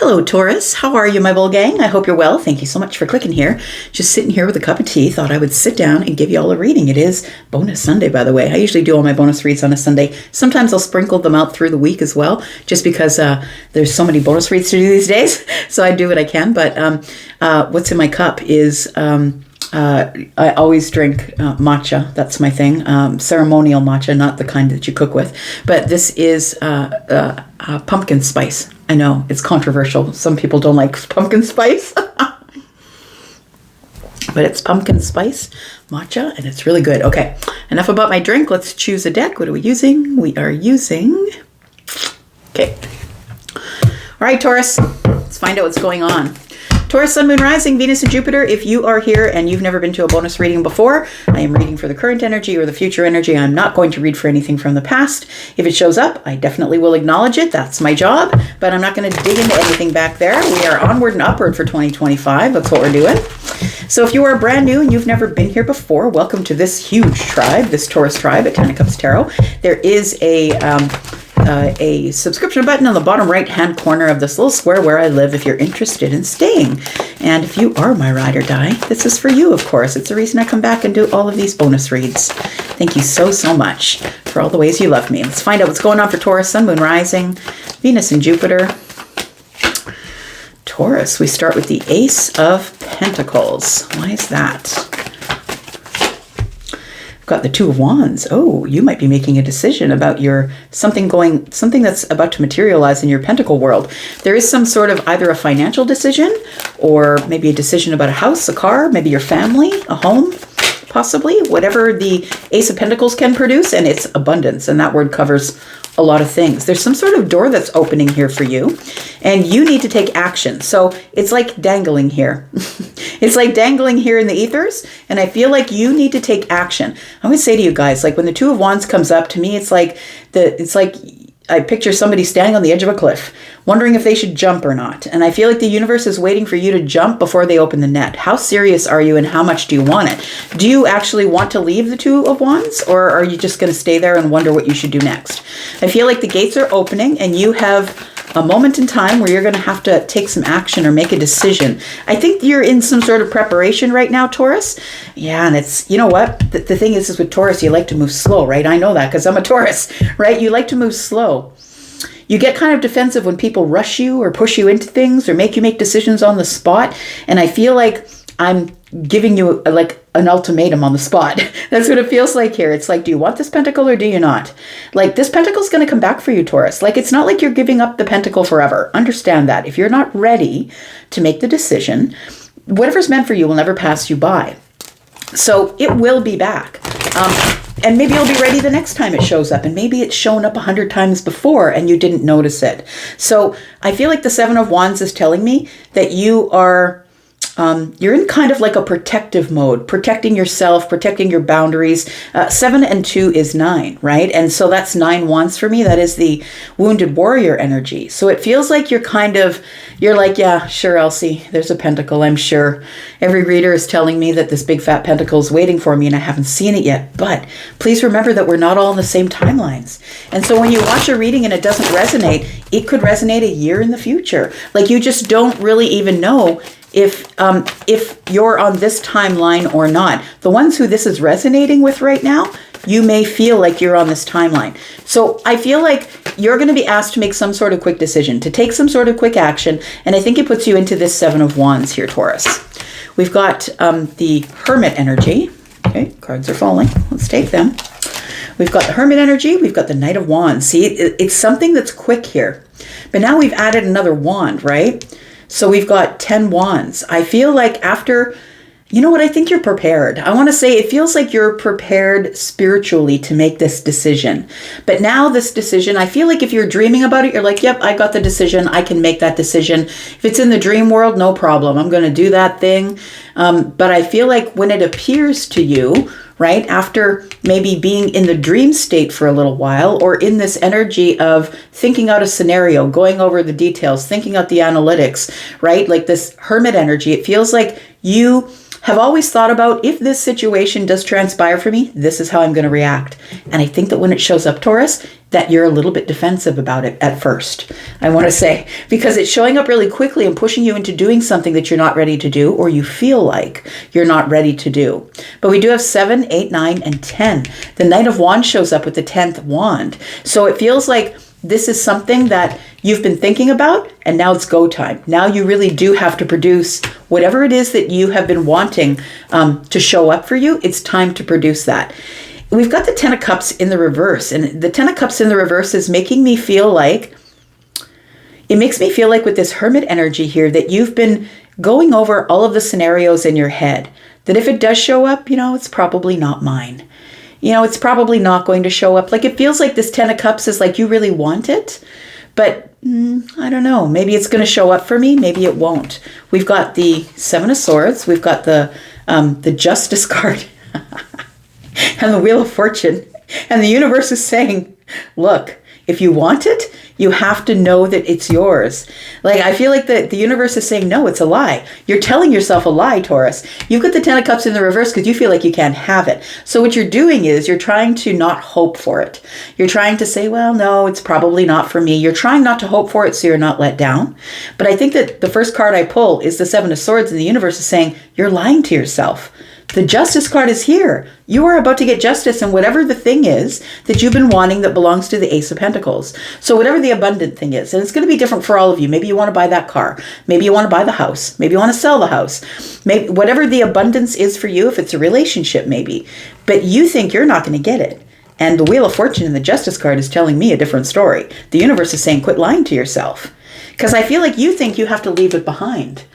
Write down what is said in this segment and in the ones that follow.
Hello, Taurus. How are you, my bull gang? I hope you're well. Thank you so much for clicking here. Just sitting here with a cup of tea. Thought I would sit down and give you all a reading. It is bonus Sunday, by the way. I usually do all my bonus reads on a Sunday. Sometimes I'll sprinkle them out through the week as well, just because there's so many bonus reads to do these days. So I do what I can. But what's in my cup is... I always drink matcha. That's my thing. Ceremonial matcha, not the kind that you cook with. But this is pumpkin spice. I know, it's controversial. Some people don't like pumpkin spice. But it's pumpkin spice matcha, and it's really good. Okay, enough about my drink. Let's choose a deck. What are we using? We are using... Okay. All right, Taurus. Let's find out what's going on. Taurus, Sun, Moon, Rising, Venus, and Jupiter. If you are here and you've never been to a bonus reading before, I am reading for the current energy or the future energy. I'm not going to read for anything from the past. If it shows up, I definitely will acknowledge it. That's my job, but I'm not going to dig into anything back there. We are onward and upward for 2025. That's what we're doing. So if you are brand new and you've never been here before, welcome to this huge tribe, this Taurus tribe at Ten of Cups Tarot. There is a subscription button on the bottom right hand corner of this little square where I live if you're interested in staying. And if you are my ride or die, this is for you, of course. It's the reason I come back and do all of these bonus reads. Thank you so, so much for all the ways you love me. Let's find out what's going on for Taurus, Sun, Moon, Rising, Venus, and Jupiter. Taurus, we start with the Ace of Pentacles. Why is that? Got the Two of Wands. Oh, you might be making a decision about something that's about to materialize in your pentacle world. There is some sort of either a financial decision or maybe a decision about a house, a car, maybe your family, a home, possibly. Whatever the Ace of Pentacles can produce, and it's abundance, and that word covers a lot of things. There's some sort of door that's opening here for you, and you need to take action. So it's like dangling here. It's like dangling here in the ethers, and I feel like you need to take action. I always say to you guys, like when the Two of Wands comes up, to me, it's like I picture somebody standing on the edge of a cliff, wondering if they should jump or not. And I feel like the universe is waiting for you to jump before they open the net. How serious are you and how much do you want it? Do you actually want to leave the Two of Wands, or are you just going to stay there and wonder what you should do next? I feel like the gates are opening and you have a moment in time where you're going to have to take some action or make a decision. I think you're in some sort of preparation right now, Taurus. Yeah, and it's, you know what? The thing is with Taurus, you like to move slow, right? I know that because I'm a Taurus, right? You like to move slow. You get kind of defensive when people rush you or push you into things or make you make decisions on the spot. And I feel like I'm giving you like an ultimatum on the spot. That's what it feels like here. It's like, do you want this pentacle or do you not? Like, this pentacle is going to come back for you, Taurus. Like, it's not like you're giving up the pentacle forever. Understand that. If you're not ready to make the decision, whatever's meant for you will never pass you by. So it will be back. And maybe you'll be ready the next time it shows up. And maybe it's shown up 100 times before and you didn't notice it. So I feel like the Seven of Wands is telling me that you are... you're in kind of like a protective mode, protecting yourself, protecting your boundaries. 7 and 2 is 9, right? And so that's 9 wands for me. That is the wounded warrior energy. So it feels like you're like, yeah, sure, Elsie, there's a pentacle, I'm sure. Every reader is telling me that this big fat pentacle is waiting for me and I haven't seen it yet. But please remember that we're not all in the same timelines. And so when you watch a reading and it doesn't resonate, it could resonate a year in the future. Like, you just don't really even know if you're on this timeline or not. The ones who this is resonating with right now, you may feel like you're on this timeline. So I feel like you're going to be asked to make some sort of quick decision, to take some sort of quick action. And I think it puts you into this Seven of Wands here, Taurus. We've got the Hermit energy. Okay, cards are falling. Let's take them. We've got the Hermit energy. We've got the Knight of Wands. See, it's something that's quick here. But now we've added another wand, right? So we've got 10 wands. I feel like after, you know what, I think you're prepared. I want to say it feels like you're prepared spiritually to make this decision. But now this decision, I feel like if you're dreaming about it, you're like, yep, I got the decision. I can make that decision. If it's in the dream world, no problem. I'm going to do that thing. But I feel like when it appears to you, right, after maybe being in the dream state for a little while, or in this energy of thinking out a scenario, going over the details, thinking out the analytics, right, like this Hermit energy, it feels like you have always thought about, if this situation does transpire for me, this is how I'm going to react. And I think that when it shows up, Taurus, that you're a little bit defensive about it at first, I want to say, because it's showing up really quickly and pushing you into doing something that you're not ready to do, or you feel like you're not ready to do. But we do have 7, 8, 9, and 10. The Knight of Wands shows up with the 10th wand. So it feels like this is something that you've been thinking about, and now it's go time. Now you really do have to produce whatever it is that you have been wanting to show up for you. It's time to produce that. We've got the 10 of Cups in the reverse, and the 10 of Cups in the reverse is making me feel like, it makes me feel like with this Hermit energy here, that you've been going over all of the scenarios in your head, that if it does show up, it's probably not mine. It's probably not going to show up. Like, it feels like this 10 of Cups is like you really want it, but I don't know. Maybe it's going to show up for me. Maybe it won't. We've got the 7 of Swords. We've got the Justice card and the Wheel of Fortune. And the universe is saying, look, if you want it, you have to know that it's yours. Like, I feel like the universe is saying, no, it's a lie. You're telling yourself a lie, Taurus. You've got the 10 of Cups in the reverse because you feel like you can't have it. So what you're doing is you're trying to not hope for it. You're trying to say, well, no, it's probably not for me. You're trying not to hope for it so you're not let down. But I think that the first card I pull is the 7 of Swords, and the universe is saying, you're lying to yourself. The Justice card is here. You are about to get justice in whatever the thing is that you've been wanting that belongs to the Ace of Pentacles. So whatever the abundant thing is, and it's going to be different for all of you. Maybe you want to buy that car. Maybe you want to buy the house. Maybe you want to sell the house. Maybe whatever the abundance is for you, if it's a relationship maybe. But you think you're not going to get it. And the Wheel of Fortune and the Justice card is telling me a different story. The universe is saying, quit lying to yourself. Because I feel like you think you have to leave it behind.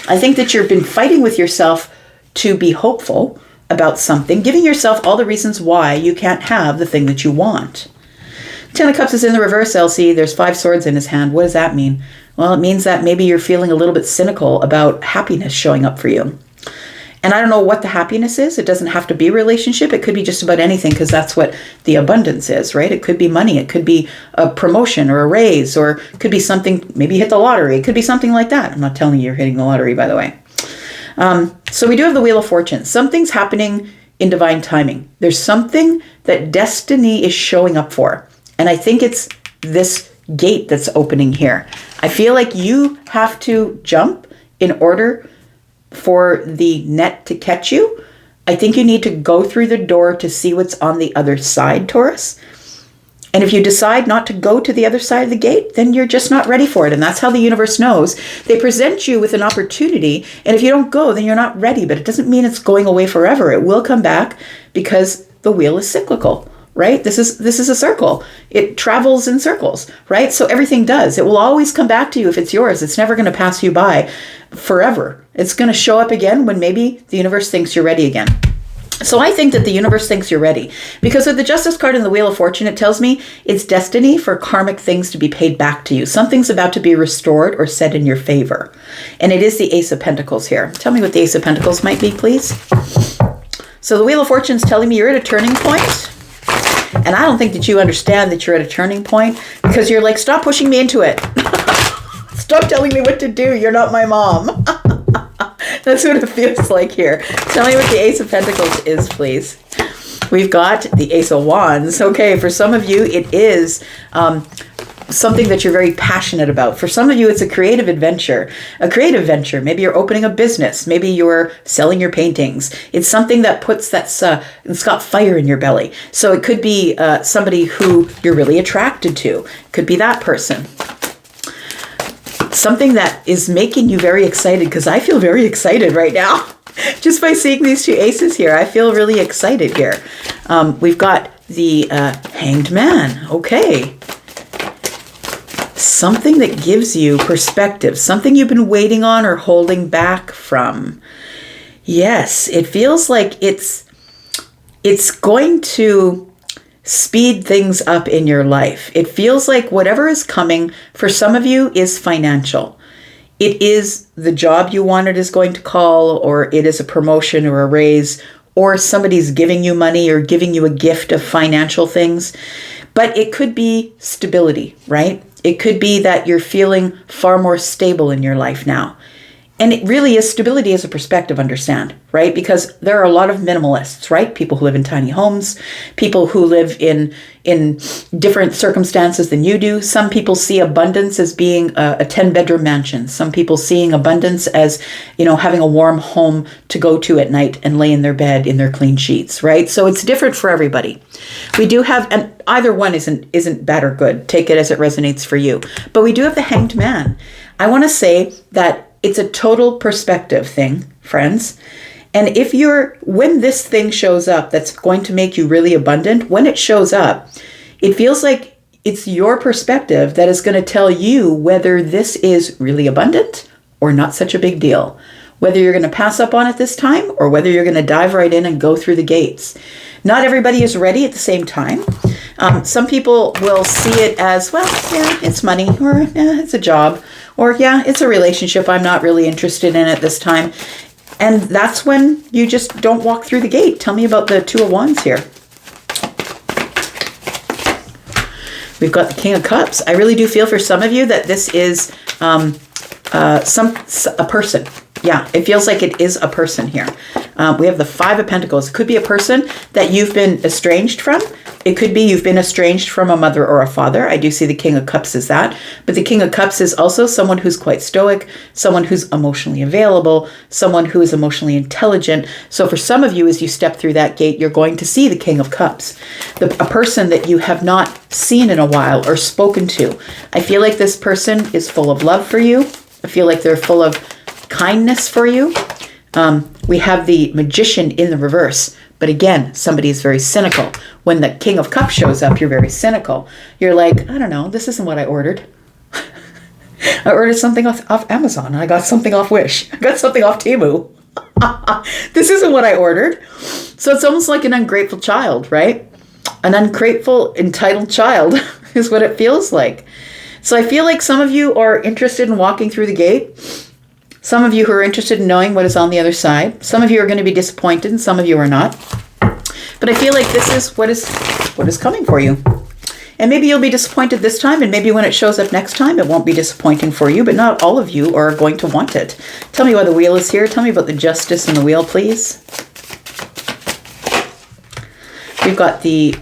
I think that you've been fighting with yourself to be hopeful about something, giving yourself all the reasons why you can't have the thing that you want. 10 of Cups is in the reverse, Elsie. There's 5 swords in his hand. What does that mean? Well, it means that maybe you're feeling a little bit cynical about happiness showing up for you. And I don't know what the happiness is. It doesn't have to be a relationship. It could be just about anything, because that's what the abundance is, right? It could be money. It could be a promotion or a raise, or it could be something, maybe you hit the lottery. It could be something like that. I'm not telling you you're hitting the lottery, by the way. So we do have the Wheel of Fortune. Something's happening in divine timing. There's something that destiny is showing up for. And I think it's this gate that's opening here. I feel like you have to jump in order for the net to catch you. I think you need to go through the door to see what's on the other side, Taurus. And if you decide not to go to the other side of the gate, then you're just not ready for it. And that's how the universe knows. They present you with an opportunity, and if you don't go, then you're not ready. But it doesn't mean it's going away forever. It will come back, because the wheel is cyclical, right? This is a circle. It travels in circles, right? So everything does. It will always come back to you if it's yours. It's never going to pass you by forever. It's going to show up again when maybe the universe thinks you're ready again. So I think that the universe thinks you're ready, because with the Justice card and the Wheel of Fortune, it tells me it's destiny for karmic things to be paid back to you. Something's about to be restored or set in your favor. And it is the Ace of Pentacles here. Tell me what the Ace of Pentacles might be, please. So the Wheel of Fortune is telling me you're at a turning point. And I don't think that you understand that you're at a turning point, because you're like, stop pushing me into it. Stop telling me what to do. You're not my mom. That's what it feels like here. Tell me what the Ace of Pentacles is, please. We've got the Ace of Wands. Okay, for some of you, it is something that you're very passionate about. For some of you, it's a creative adventure. A creative venture. Maybe you're opening a business. Maybe you're selling your paintings. It's something that puts it's got fire in your belly. So it could be somebody who you're really attracted to. Could be that person. Something that is making you very excited, because I feel very excited right now. Just by seeing these 2 aces here, I feel really excited here. We've got the Hanged Man. Okay. Something that gives you perspective. Something you've been waiting on or holding back from. Yes, it feels like it's going to speed things up in your life. It feels like whatever is coming for some of you is financial. It is the job you wanted is going to call, or it is a promotion or a raise, or somebody's giving you money or giving you a gift of financial things. But it could be stability, right? It could be that you're feeling far more stable in your life now. And it really is, stability is a perspective, understand, right? Because there are a lot of minimalists, right? People who live in tiny homes, people who live in different circumstances than you do. Some people see abundance as being a 10-bedroom mansion. Some people seeing abundance as, having a warm home to go to at night and lay in their bed in their clean sheets, right? So it's different for everybody. We do have, and either one isn't bad or good. Take it as it resonates for you. But we do have the Hanged Man. I want to say that it's a total perspective thing, friends. And when this thing shows up that's going to make you really abundant, when it shows up, it feels like it's your perspective that is going to tell you whether this is really abundant or not such a big deal. Whether you're going to pass up on it this time or whether you're going to dive right in and go through the gates. Not everybody is ready at the same time. Some people will see it as, well, yeah, it's money, or yeah, it's a job, or yeah, it's a relationship I'm not really interested in at this time. And that's when you just don't walk through the gate. Tell me about the Two of Wands here. We've got the King of Cups. I really do feel for some of you that this is a person. Yeah, it feels like it is a person here. We have the Five of Pentacles. It could be a person that you've been estranged from. It could be you've been estranged from a mother or a father. I do see the King of Cups as that. But the King of Cups is also someone who's quite stoic, someone who's emotionally available, someone who is emotionally intelligent. So for some of you, as you step through that gate, you're going to see the King of Cups, a person that you have not seen in a while or spoken to. I feel like this person is full of love for you. I feel like they're full of kindness for you. We have the Magician in the reverse. But again, somebody is very cynical. When the King of Cups shows up, you're very cynical. You're like, I don't know, this isn't what I ordered. I ordered something off Amazon, and I got something off Wish. I got something off Temu. This isn't what I ordered. So it's almost like an ungrateful child, right? An ungrateful, entitled child is what it feels like. So I feel like some of you are interested in walking through the gate. Some of you who are interested in knowing what is on the other side. Some of you are going to be disappointed and some of you are not. But I feel like this is what is coming for you. And maybe you'll be disappointed this time, and maybe when it shows up next time, it won't be disappointing for you, but not all of you are going to want it. Tell me why the wheel is here. Tell me about the Justice in the wheel, please. We've got the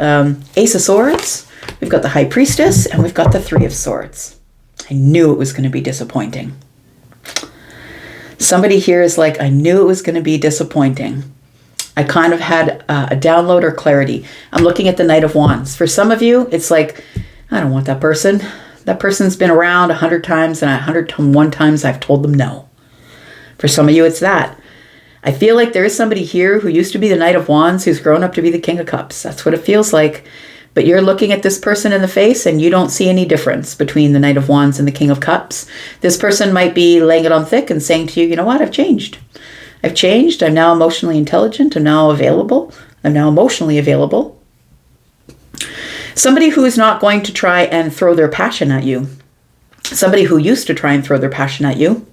Ace of Swords. We've got the High Priestess, and we've got the Three of Swords. I knew it was going to be disappointing. Somebody here is like, I knew it was going to be disappointing. I kind of had a download or clarity. I'm looking at the Knight of Wands. For some of you, it's like, I don't want that person. That person's been around 100 times, and 101 times I've told them no. For some of you, it's that. I feel like there is somebody here who used to be the Knight of Wands who's grown up to be the King of Cups. That's what it feels like. But you're looking at this person in the face and you don't see any difference between the Knight of Wands and the King of Cups. This person might be laying it on thick and saying to you, you know what, I've changed. I've changed. I'm now emotionally intelligent. I'm now available. I'm now emotionally available. Somebody who is not going to try and throw their passion at you. Somebody who used to try and throw their passion at you.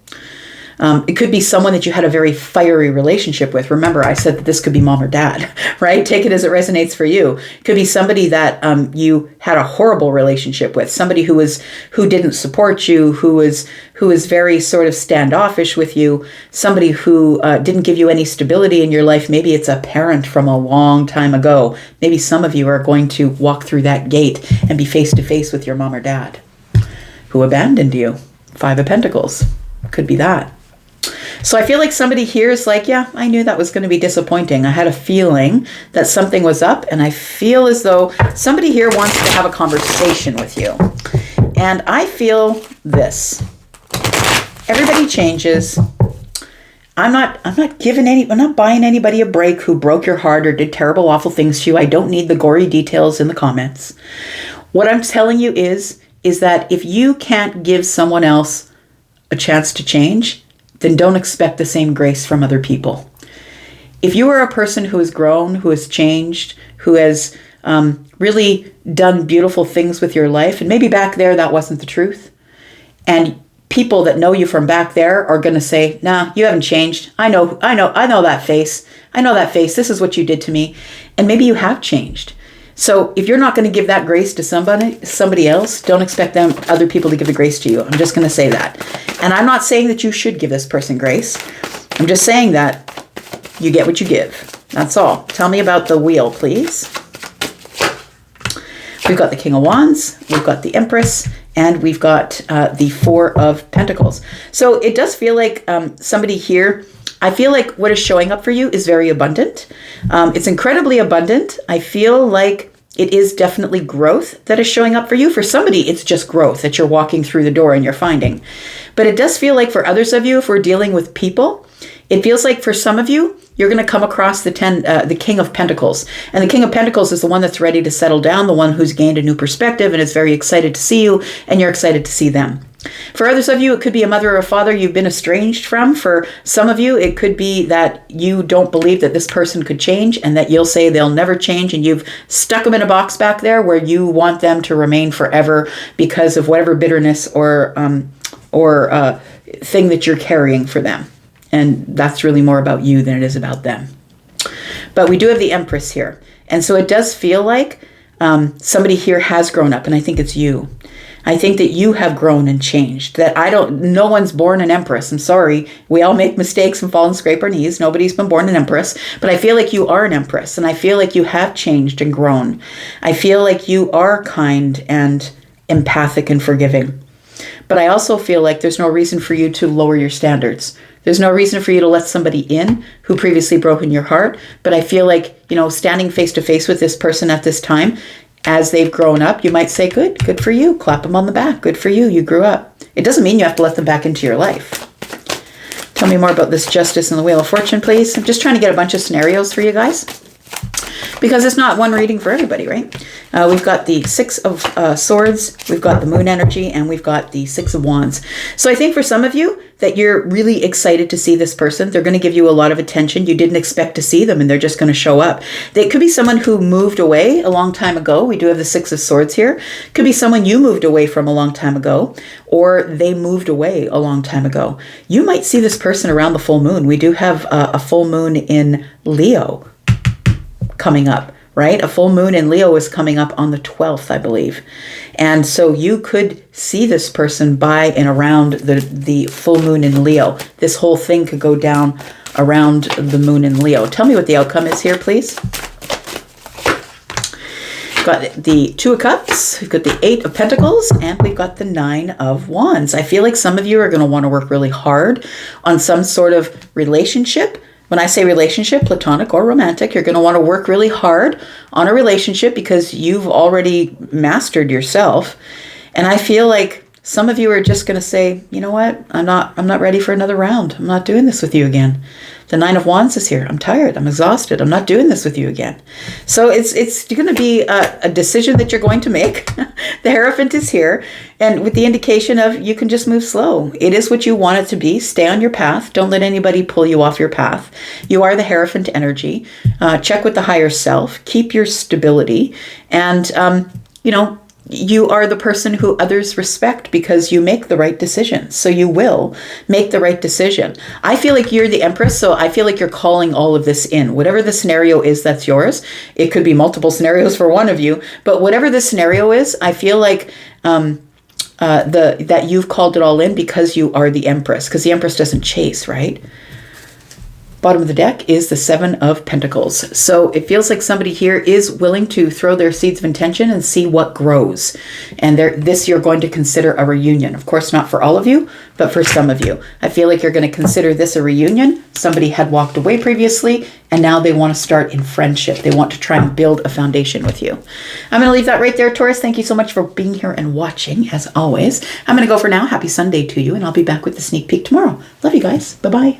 It could be someone that you had a very fiery relationship with. Remember, I said that this could be mom or dad, right? Take it as it resonates for you. It could be somebody that you had a horrible relationship with, somebody who didn't support you, who was very sort of standoffish with you, somebody who didn't give you any stability in your life. Maybe it's a parent from a long time ago. Maybe some of you are going to walk through that gate and be face to face with your mom or dad who abandoned you. Five of Pentacles. Could be that. So I feel like somebody here is like, yeah, I knew that was going to be disappointing. I had a feeling that something was up, and I feel as though somebody here wants to have a conversation with you. And I feel this. Everybody changes. I'm not buying anybody a break who broke your heart or did terrible, awful things to you. I don't need the gory details in the comments. What I'm telling you is that if you can't give someone else a chance to change, then don't expect the same grace from other people. If you are a person who has grown, who has changed, who has really done beautiful things with your life, and maybe back there that wasn't the truth, and people that know you from back there are going to say, nah, you haven't changed. I know that face. I know that face. This is what you did to me. And maybe you have changed. So if you're not going to give that grace to somebody else, don't expect other people to give the grace to you. I'm just going to say that. And I'm not saying that you should give this person grace. I'm just saying that you get what you give. That's all. Tell me about the wheel, please. We've got the King of Wands, we've got the Empress, and we've got the Four of Pentacles. So it does feel like somebody here, I feel like what is showing up for you is very abundant. It's incredibly abundant. I feel like it is definitely growth that is showing up for you. For somebody, it's just growth that you're walking through the door and you're finding. But it does feel like for others of you, if we're dealing with people, it feels like for some of you, you're going to come across the King of Pentacles. And the King of Pentacles is the one that's ready to settle down, the one who's gained a new perspective and is very excited to see you, and you're excited to see them. For others of you, it could be a mother or a father you've been estranged from. For some of you, it could be that you don't believe that this person could change and that you'll say they'll never change, and you've stuck them in a box back there where you want them to remain forever because of whatever bitterness or thing that you're carrying for them. And that's really more about you than it is about them. But we do have the Empress here. And so it does feel like somebody here has grown up, and I think it's you. I think that you have grown and changed. No one's born an Empress. I'm sorry. We all make mistakes and fall and scrape our knees. Nobody's been born an Empress. But I feel like you are an Empress, and I feel like you have changed and grown. I feel like you are kind and empathic and forgiving. But I also feel like there's no reason for you to lower your standards. There's no reason for you to let somebody in who previously broken your heart. But I feel like, standing face to face with this person at this time, as they've grown up, you might say, good for you. Clap them on the back. Good for you. You grew up. It doesn't mean you have to let them back into your life. Tell me more about this Justice and the Wheel of Fortune, please. I'm just trying to get a bunch of scenarios for you guys, because it's not one reading for everybody, right? We've got the Six of Swords, we've got the Moon energy, and we've got the Six of Wands. So I think for some of you that you're really excited to see this person. They're going to give you a lot of attention. You didn't expect to see them, and they're just going to show up. They could be someone who moved away a long time ago. We do have the Six of Swords here. Could be someone you moved away from a long time ago, or they moved away a long time ago. You might see this person around the full moon. We do have a full moon in Leo coming up, right? A full moon in Leo is coming up on the 12th, I believe. And so you could see this person by and around the full moon in Leo. This whole thing could go down around the moon in Leo. Tell me what the outcome is here, please. We've got the Two of Cups, we've got the Eight of Pentacles, and we've got the Nine of Wands. I feel like some of you are going to want to work really hard on some sort of relationship. When I say relationship, platonic or romantic, you're going to want to work really hard on a relationship because you've already mastered yourself. And I feel like some of you are just going to say, you know what? I'm not ready for another round. I'm not doing this with you again. The Nine of Wands is here. I'm tired. I'm exhausted. I'm not doing this with you again. So it's going to be a decision that you're going to make. The Hierophant is here, and with the indication of you can just move slow. It is what you want it to be. Stay on your path. Don't let anybody pull you off your path. You are the Hierophant energy. Check with the higher self. Keep your stability. And, you are the person who others respect because you make the right decision. So you will make the right decision. I feel like you're the Empress, so I feel like you're calling all of this in. Whatever the scenario is, that's yours. It could be multiple scenarios for one of you, but whatever the scenario is, I feel like that you've called it all in because you are the Empress, because the Empress doesn't chase, right? Bottom of the deck is the Seven of Pentacles. So it feels like somebody here is willing to throw their seeds of intention and see what grows. And this you're going to consider a reunion. Of course, not for all of you, but for some of you. I feel like you're going to consider this a reunion. Somebody had walked away previously, and now they want to start in friendship. They want to try and build a foundation with you. I'm going to leave that right there, Taurus. Thank you so much for being here and watching, as always. I'm going to go for now. Happy Sunday to you, and I'll be back with the sneak peek tomorrow. Love you guys. Bye-bye.